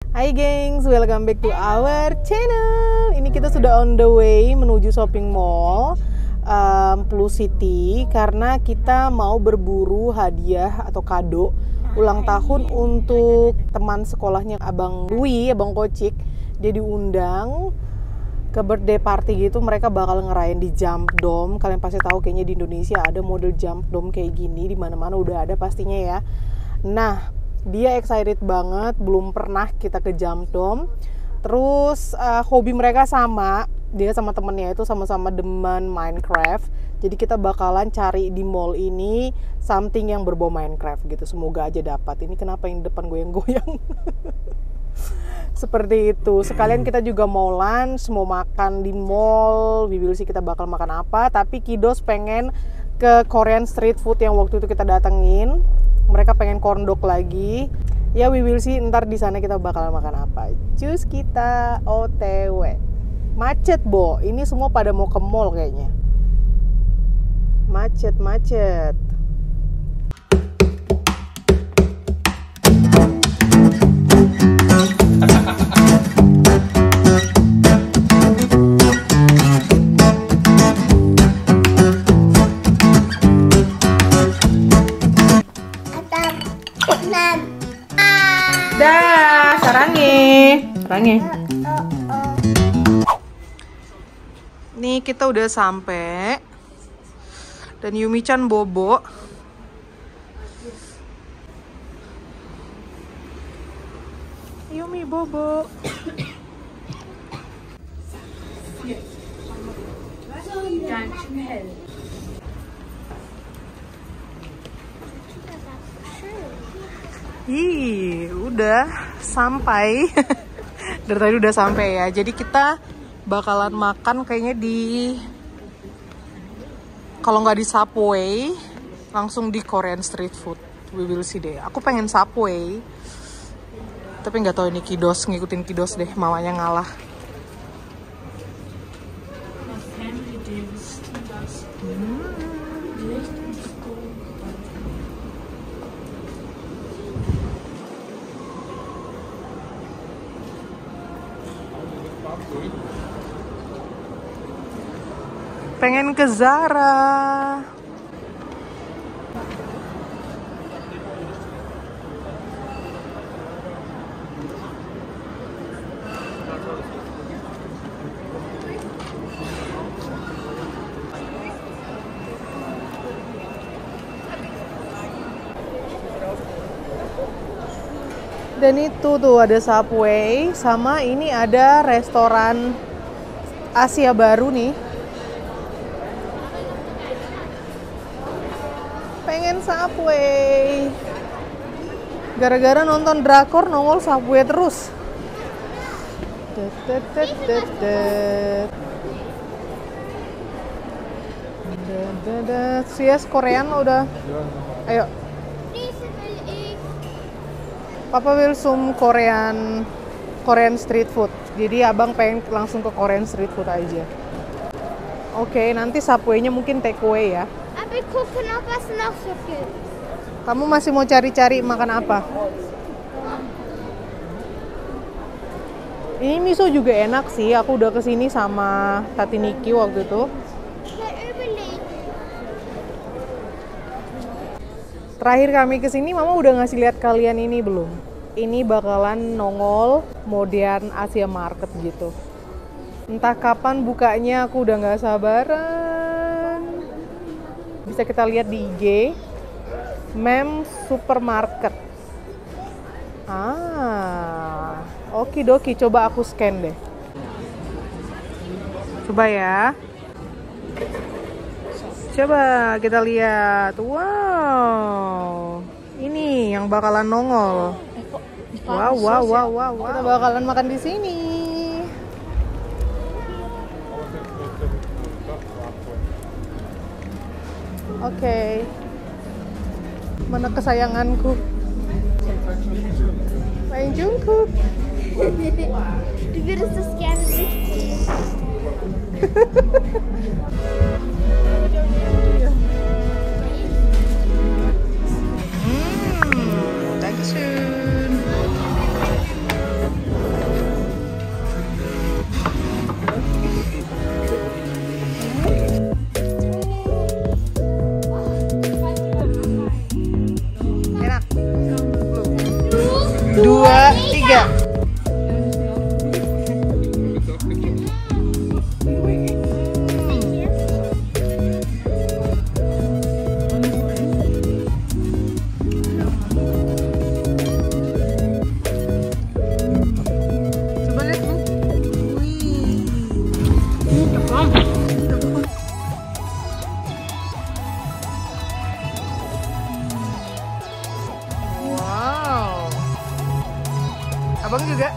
Hai gengs, welcome back to our channel. Ini kita sudah on the way menuju shopping mall Plus City karena kita mau berburu hadiah atau kado ulang tahun untuk teman sekolahnya Abang Louis, Abang Kocik. Dia diundang ke birthday party gitu, mereka bakal ngerayain di Jump Dome. Kalian pasti tahu kayaknya di Indonesia ada model Jump Dome kayak gini, di mana-mana udah ada pastinya ya. Nah, dia excited banget, belum pernah kita ke Jump Dome. Terus hobi mereka sama, dia sama temennya itu sama-sama demen Minecraft. Jadi kita bakalan cari di mall ini something yang berbau Minecraft gitu. Semoga aja dapat. Ini kenapa yang depan goyang-goyang? Seperti itu. Sekalian kita juga mau lunch, mau makan di mall. We will see kita bakal makan apa. Tapi Kiddos pengen ke Korean street food yang waktu itu kita datengin. Mereka pengen corn dog lagi. Ya, we will see ntar di sana kita bakal makan apa. Cus, kita OTW. Macet, Bo. Ini semua pada mau ke mall kayaknya. Macet. Dah, sarangi. Nih kita udah sampai dan Yumi-chan bobo. Yumi bobo. Ih, udah sampai. Dari tadi udah sampai ya. Jadi kita bakalan makan kayaknya di, kalau nggak di Subway, langsung di Korean street food. We will see deh. Aku pengen Subway, tapi nggak tahu ini Kiddos, ngikutin Kiddos deh. Mamanya ngalah. Pengen ke Zara. Dan itu tuh ada Subway, sama ini ada restoran Asia baru nih. Pengen Subway. Gara-gara nonton drakor nongol Subway terus. Sias Korean udah. Ayo. Papa will some Korean street food. Jadi abang pengen langsung ke Korean street food aja. Oke, nanti Subway-nya mungkin take away ya. Kamu masih mau cari-cari makan apa? Ini miso juga enak sih. Aku udah kesini sama Tati Niki waktu itu. Terakhir kami kesini, Mama udah ngasih lihat kalian ini belum? Ini bakalan nongol modern Asia Market gitu. Entah kapan bukanya, aku udah nggak sabaran. Bisa kita lihat di IG, Mem Supermarket. Okidoki, coba aku scan deh. Coba ya. Coba kita lihat. Wow. Ini yang bakalan nongol. Wow. Kita bakalan makan di sini. Oke. Mana kesayanganku? Main Jungkook. Du würdest das gerne richtig. Dankeschön. 3. Coba lihat, Bu. Wih. Wow. Abang juga.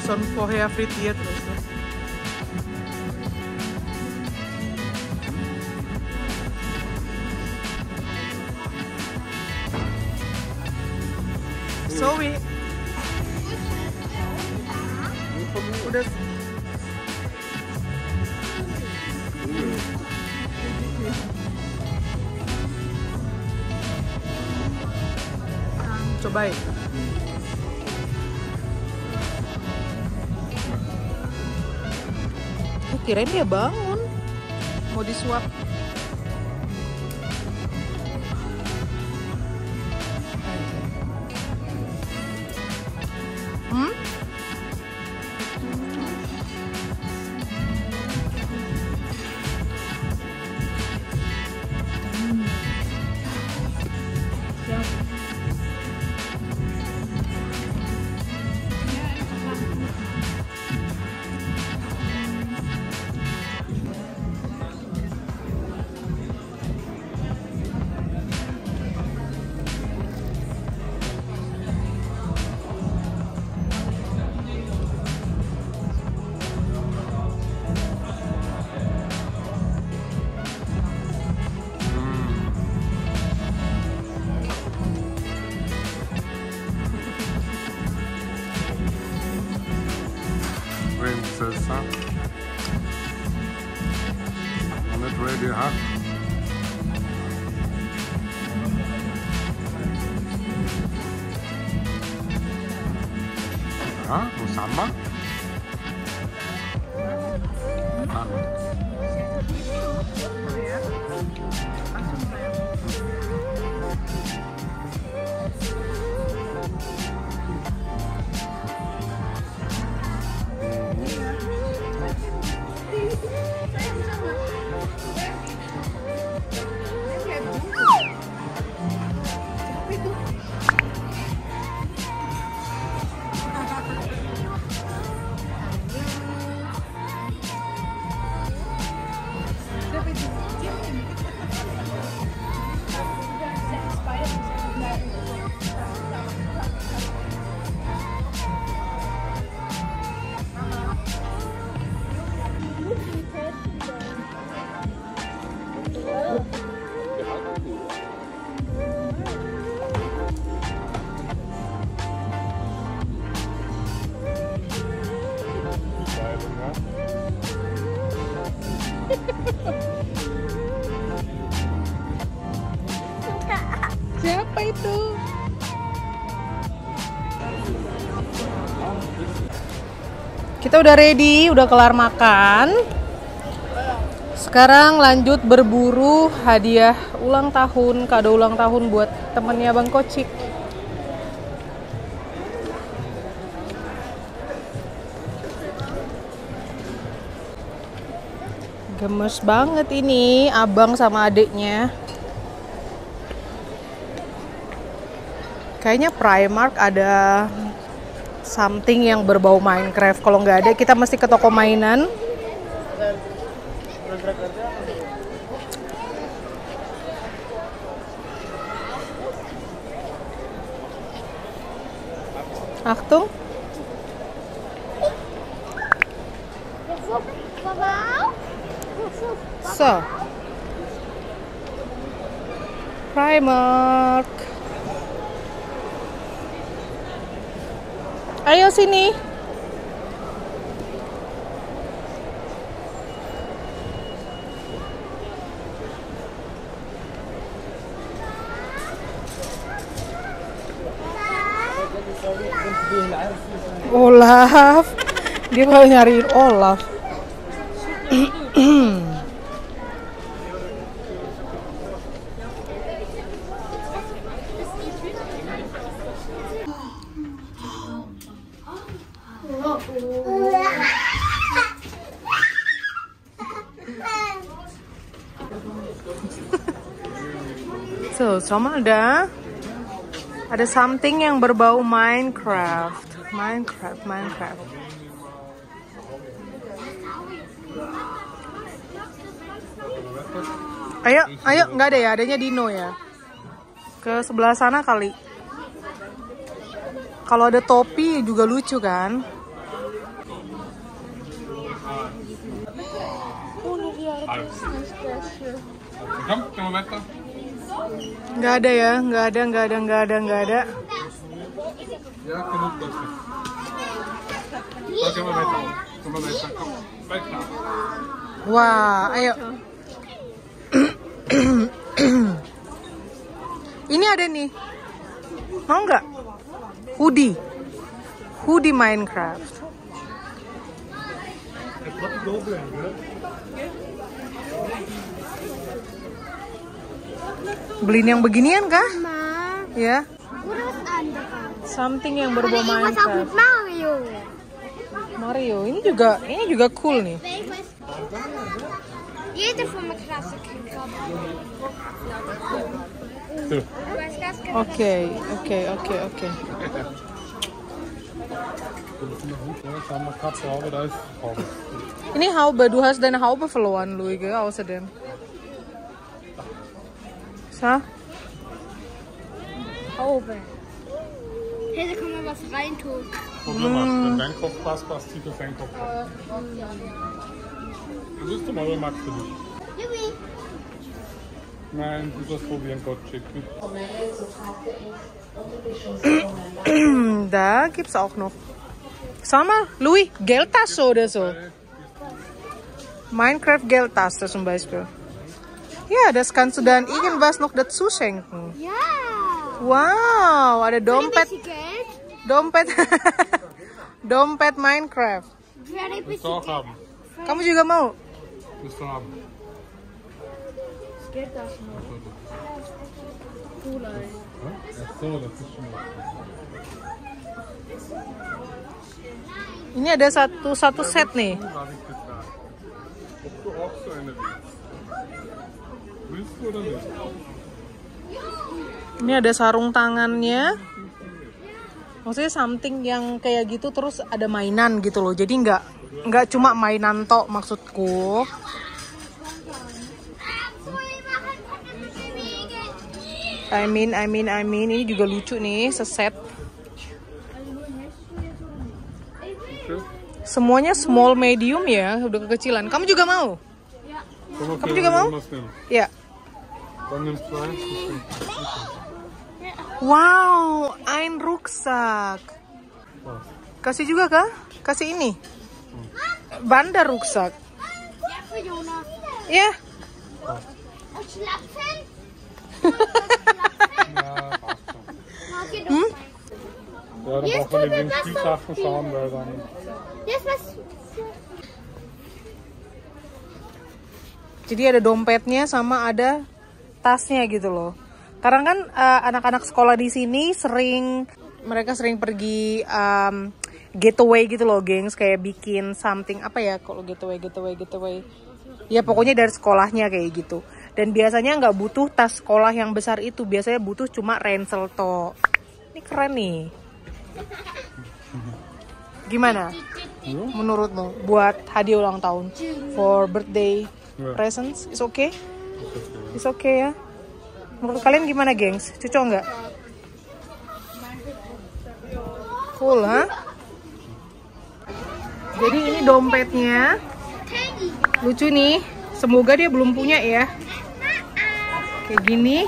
Sånn vorher frittiert ist das. Zoe. Udah. Cobain. Kirain dia bangun. Mau disuap. Princess, huh? I'm not ready, huh? Hah? Mau sama? Hah? Kita udah ready, udah kelar makan. Sekarang lanjut berburu hadiah ulang tahun, kado ulang tahun buat temennya Bang Kocik. Gemes banget ini abang sama adiknya. Kayaknya Primark ada something yang berbau Minecraft. Kalau nggak ada, kita mesti ke toko mainan. Achtung. So, Primark. Ayo sini. Olaf. Dia mau nyariin Olaf. So, sama ada something yang berbau Minecraft. Minecraft. Ayo, nggak ada ya, adanya Dino ya. Ke sebelah sana kali. Kalau ada topi juga lucu kan? Nggak ada ya, nggak ada. Ja, genug Bötchen. Gehen wir weiter. Komm weiter. Wah, ayo. Ini ada nih. Mau nggak? Hoodie Minecraft. Beliin yang beginian kah? Ya. Something yang berbau Minecraft. Mario. Ini juga cool nih. Oke. Ini Haube, du hast deine Haube verloren, Luigi, außerdem. So? Haube. Hey, da kann man was reintun. Probier mal, wenn dein Kopf passt, zieht das dein Kopf an. Versuchst du mal, oder magst du nicht? Nein, du sollst probieren, Kocik. Da gibt's auch noch. Schau mal, Louis, Geldtasche oder so. Minecraft Geldtasche zum Beispiel. Ja, das kannst du dann irgendwas noch dazu schenken. Ja. Wow, ada dompet. Geld? Dompet Minecraft. Willst du auch haben? Kamu juga mau? Willst du haben? Geld das noch. Cool, ey. Ach so, das ist schon was. Ini ada satu set nih. Habe ich gefragt. Ob du auch so eine willst. Willst du oder nicht? Ini ada sarung tangannya. Maksudnya something yang kayak gitu terus ada mainan gitu loh. Jadi nggak cuma mainan tok maksudku. I mean ini juga lucu nih, seset. Semuanya small medium ya, udah kekecilan. Kamu juga mau? Kamu juga mau? Ya. Wow, ein Rucksack. Kasih juga kah? Kasih ini. Bandar Rucksack. Ya. Ja, dann braucht man übrigens die Sachen schauen, weil dann... Yes, was? Jadi ada dompetnya sama ada tasnya gitu loh. Karena kan anak-anak sekolah di sini mereka sering pergi getaway gitu loh, gengs, kayak bikin something apa ya kalau getaway. Ya pokoknya dari sekolahnya kayak gitu. Dan biasanya nggak butuh tas sekolah yang besar itu, biasanya butuh cuma ransel toh. Ini keren nih. Gimana menurutmu buat hadiah ulang tahun for birthday presents? Is okay? Is okay ya? Menurut kalian gimana, gengs? Cocok nggak? Cool, ha? Jadi ini dompetnya. Lucu nih. Semoga dia belum punya ya. Kayak gini.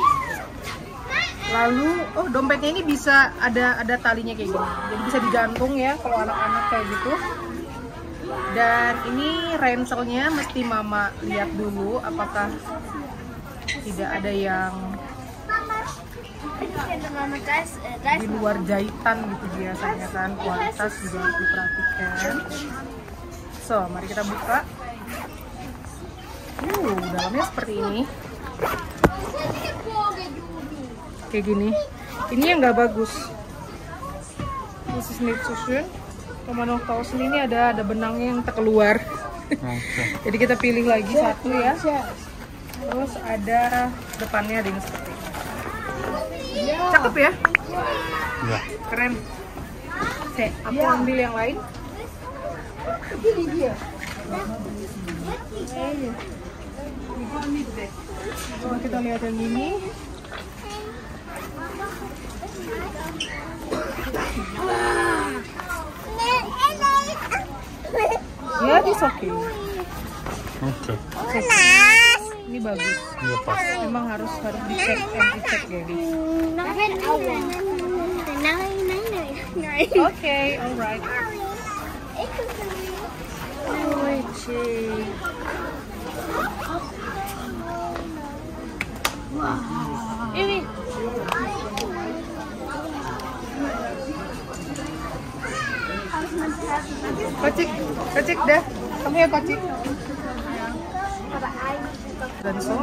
Lalu, oh dompetnya ini bisa ada talinya kayak gini. Jadi bisa digantung ya kalau anak-anak kayak gitu. Dan ini ranselnya mesti mama lihat dulu apakah tidak ada yang di luar jahitan gitu biasanya kan. Kualitas juga harus diperhatikan. So, mari kita buka. Dalamnya seperti ini. Kayak gini. Ini yang nggak bagus. This is nicht so schön. Kalau mau tahu sini ini ada benangnya yang terkeluar. Jadi kita pilih lagi satu ya. Terus ada depannya ada yang seperti ini. Cakep ya? Ja. Keren. Aku ambil yang lain. Coba kita lihat yang ini. Ya, it's okay. Oke. Ini bagus. Ja, passt. Memang harus dicek and dicek ya, guys. Nein. Okay, alright. Ini. Kocik dah. Kamu ya kocik. Dan so.